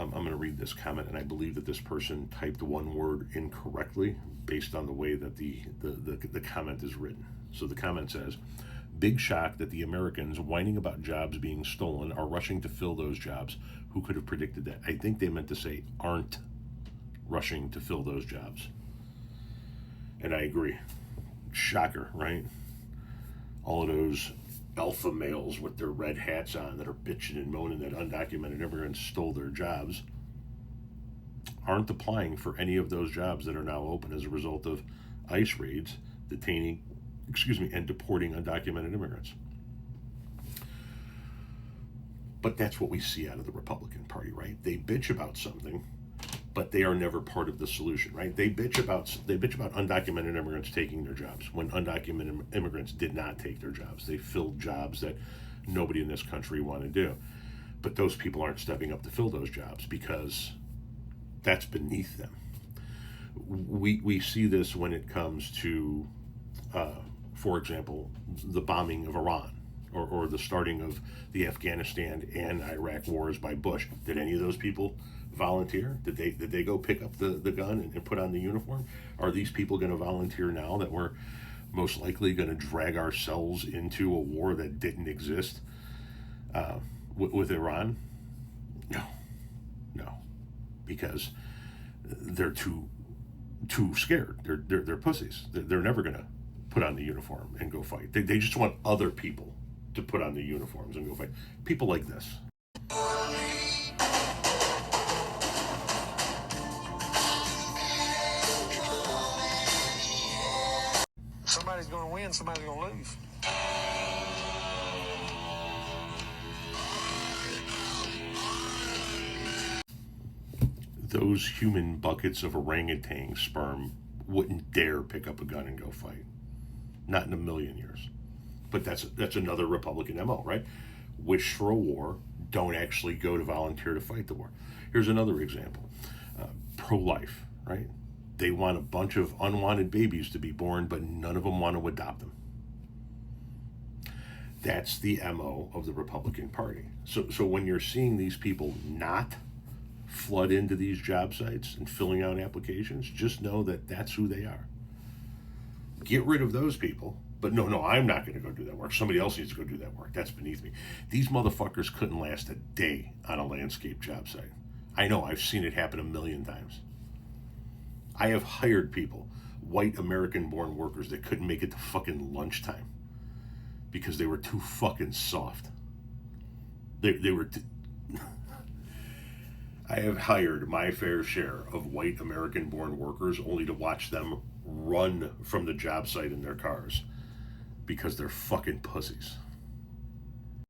I'm going to read this comment, and I believe that this person typed one word incorrectly based on the way that the comment is written. So the comment says, big shock that the Americans whining about jobs being stolen are rushing to fill those jobs. Who could have predicted that? I think they meant to say aren't rushing to fill those jobs. And I agree. Shocker, right? All of those alpha males with their red hats on that are bitching and moaning that undocumented immigrants stole their jobs aren't applying for any of those jobs that are now open as a result of ICE raids detaining, and deporting undocumented immigrants. But that's what we see out of the Republican Party, right? They bitch about something, but they are never part of the solution, right? They bitch about undocumented immigrants taking their jobs when undocumented immigrants did not take their jobs. They filled jobs that nobody in this country wanted to do. But those people aren't stepping up to fill those jobs because that's beneath them. We see this when it comes to, for example, the bombing of Iran or the starting of the Afghanistan and Iraq wars by Bush. Did any of those people volunteer? Did they go pick up the gun and put on the uniform? Are these people going to volunteer now that we're most likely going to drag ourselves into a war that didn't exist with Iran? No, because they're too scared. They're pussies. They're never going to put on the uniform and go fight. They just want other people to put on the uniforms and go fight. People like this. Somebody's going to win, somebody's going to lose. Those human buckets of orangutan sperm wouldn't dare pick up a gun and go fight. Not in a million years. But that's another Republican MO, right? Wish for a war, don't actually go to volunteer to fight the war. Here's another example. Pro-life, right? They want a bunch of unwanted babies to be born, but none of them want to adopt them. That's the MO of the Republican Party. So when you're seeing these people not flood into these job sites and filling out applications, just know that that's who they are. Get rid of those people. But no, I'm not going to go do that work. Somebody else needs to go do that work. That's beneath me. These motherfuckers couldn't last a day on a landscape job site. I know, I've seen it happen a million times. I have hired people, white American-born workers, that couldn't make it to fucking lunchtime because they were too fucking soft. They were... I have hired my fair share of white American-born workers only to watch them run from the job site in their cars because they're fucking pussies.